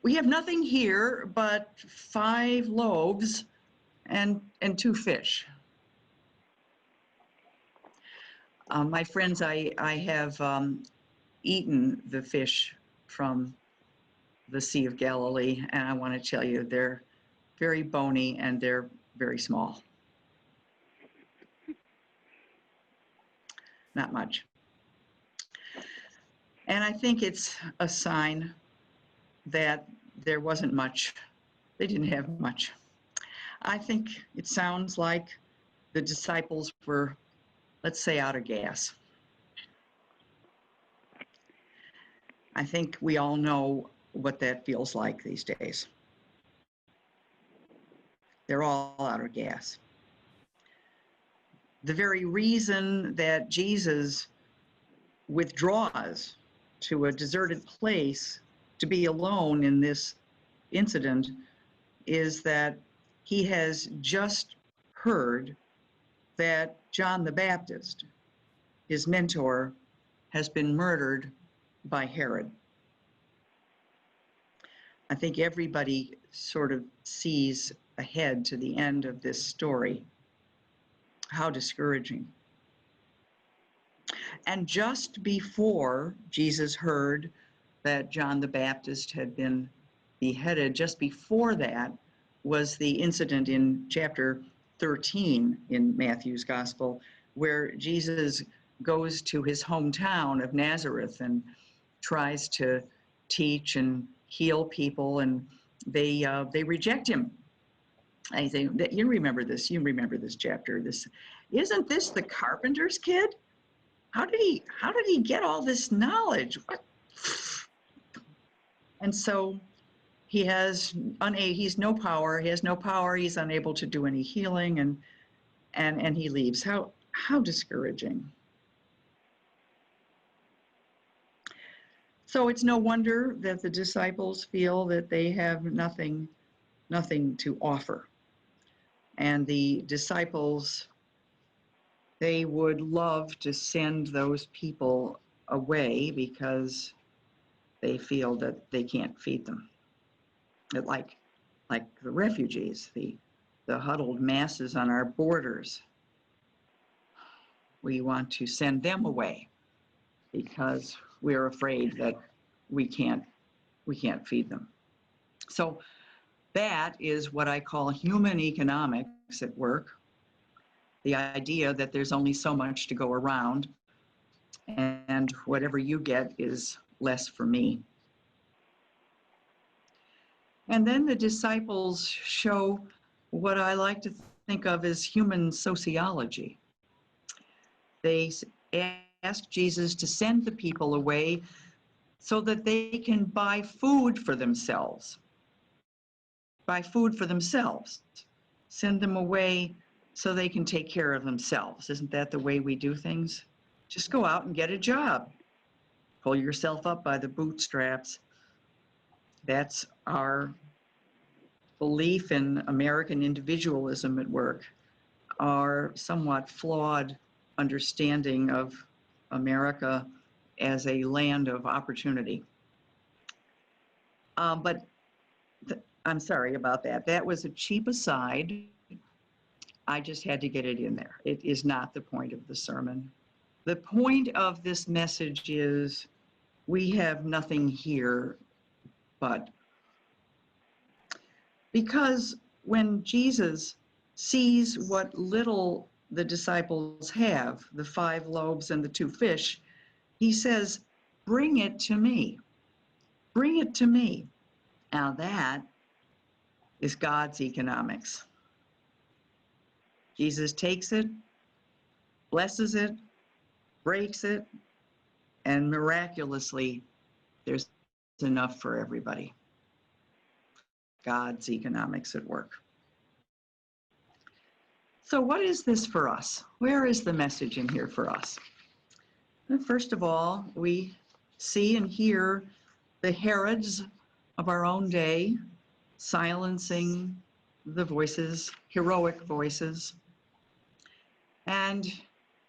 we have nothing here but 5 loaves and 2 fish. My friends, I have eaten the fish from the Sea of Galilee, and I want to tell you, they're very bony and they're very small. Not much. And I think it's a sign that there wasn't much. They didn't have much. I think it sounds like the disciples were, let's say, out of gas. I think we all know what that feels like these days. They're all out of gas. The very reason that Jesus withdraws to a deserted place to be alone in this incident is that he has just heard that John the Baptist, his mentor, has been murdered by Herod. I think everybody sort of sees ahead to the end of this story. How discouraging. And just before Jesus heard that John the Baptist had been beheaded, just before that was the incident in chapter 13 in Matthew's Gospel, where Jesus goes to his hometown of Nazareth and tries to teach and heal people, and they reject him. I say, you remember this chapter. Isn't this the carpenter's kid? How did he get all this knowledge? What? And so he's no power. He has no power. He's unable to do any healing, and he leaves. How discouraging. So it's no wonder that the disciples feel that they have nothing to offer. And the disciples, they would love to send those people away because they feel that they can't feed them. Like the refugees, the huddled masses on our borders. We want to send them away because we're afraid that we can't feed them. So that is what I call human economics at work. The idea that there's only so much to go around, and whatever you get is less for me. And then the disciples show what I like to think of as human sociology. They ask Jesus to send the people away so that they can buy food for themselves. Buy food for themselves. Send them away so they can take care of themselves. Isn't that the way we do things? Just go out and get a job. Pull yourself up by the bootstraps. That's our belief in American individualism at work, our somewhat flawed understanding of America as a land of opportunity. But I'm sorry about that. That was a cheap aside. I just had to get it in there. It is not the point of the sermon. The point of this message is we have nothing here but. Because when Jesus sees what little the disciples have, the 5 loaves and the 2 fish, he says, bring it to me. Bring it to me. Now that is God's economics. Jesus takes it, blesses it, breaks it, and miraculously, there's enough for everybody. God's economics at work. So what is this for us? Where is the message in here for us? And first of all, we see and hear the Herods of our own day silencing the voices, heroic voices. And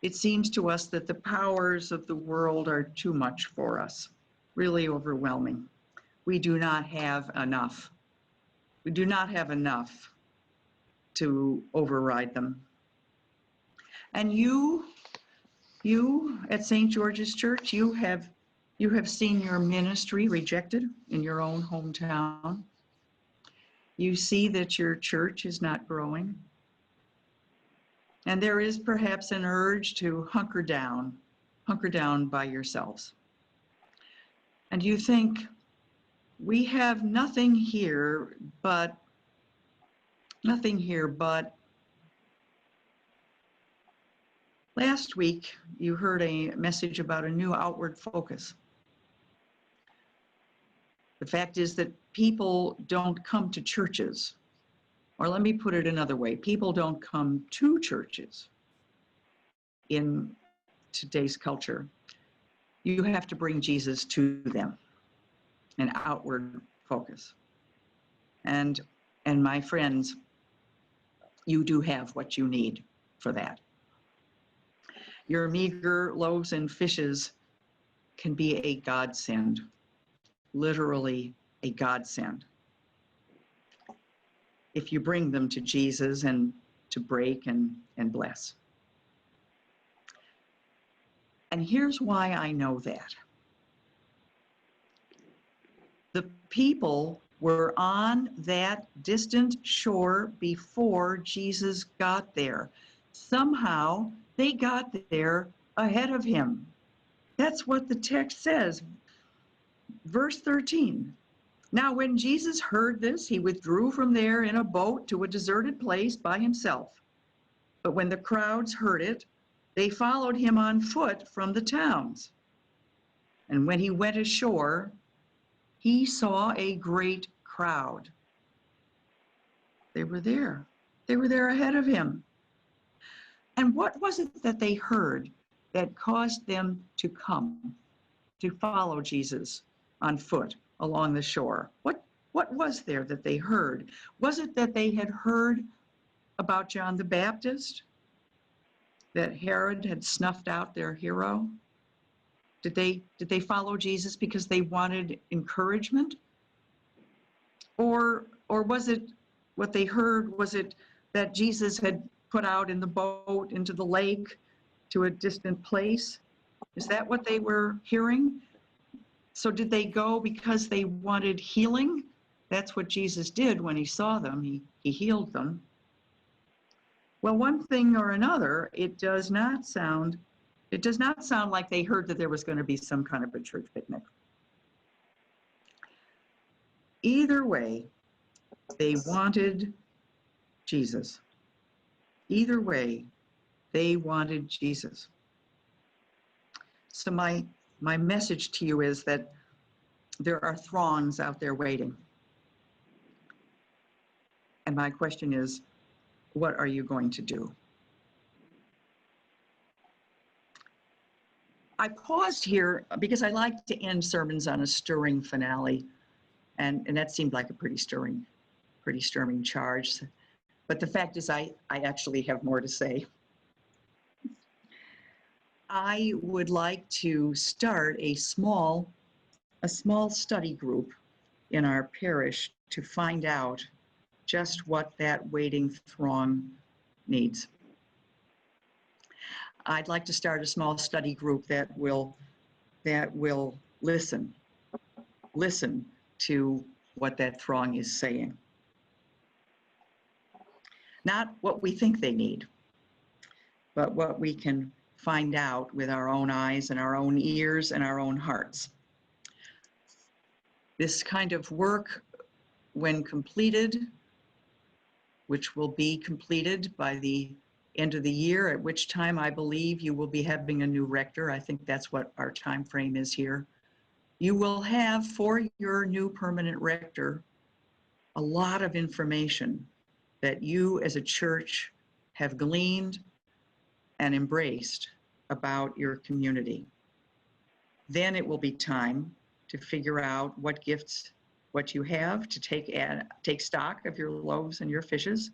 it seems to us that the powers of the world are too much for us, really overwhelming. we do not have enough. We do not have enough to override them. And you at St. George's Church, you have seen your ministry rejected in your own hometown. You see that your church is not growing. And there is perhaps an urge to hunker down by yourselves. And you think, we have nothing here but last week you heard a message about a new outward focus. The fact is that people don't come to churches, or let me put it another way, people don't come to churches in today's culture. You have to bring Jesus to them, an outward focus. And my friends, you do have what you need for that. Your meager loaves and fishes can be a godsend, literally a godsend, if you bring them to Jesus and to break and bless. And here's why I know that. The people were on that distant shore before Jesus got there. Somehow they got there ahead of him. That's what the text says. Verse 13. Now, when Jesus heard this, he withdrew from there in a boat to a deserted place by himself. But when the crowds heard it, they followed him on foot from the towns. And when he went ashore, he saw a great crowd. They were there. They were there ahead of him. And what was it that they heard that caused them to come, to follow Jesus on foot along the shore? What was there that they heard? Was it that they had heard about John the Baptist? That Herod had snuffed out their hero? Did they follow Jesus because they wanted encouragement? Or was it what they heard, was it that Jesus had put out in the boat into the lake to a distant place? Is that what they were hearing? So did they go because they wanted healing? That's what Jesus did when he saw them. He healed them. Well, one thing or another, it does not sound like they heard that there was going to be some kind of a church picnic. Either way, they wanted Jesus. Either way, they wanted Jesus. So my message to you is that there are throngs out there waiting. And my question is, what are you going to do? I paused here because I like to end sermons on a stirring finale. And that seemed like a pretty stirring charge. But the fact is, I actually have more to say. I would like to start a small study group in our parish to find out just what that waiting throng needs. I'd like to start a small study group that will listen to what that throng is saying. Not what we think they need, but what we can find out with our own eyes and our own ears and our own hearts. This kind of work, when completed, which will be completed by the end of the year, at which time I believe you will be having a new rector. I think that's what our time frame is here. You will have for your new permanent rector a lot of information that you as a church have gleaned and embraced about your community. Then it will be time to figure out what gifts, what you have, to take stock of your loaves and your fishes,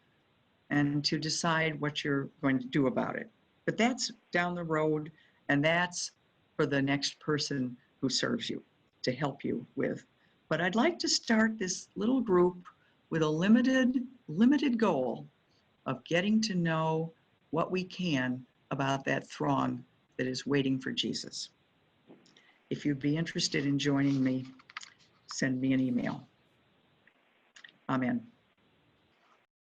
and to decide what you're going to do about it. But that's down the road, and that's for the next person who serves you, to help you with But I'd like to start this little group with a limited goal of getting to know what we can about that throng that is waiting for Jesus. If you'd be interested in joining me, send me an email. Amen.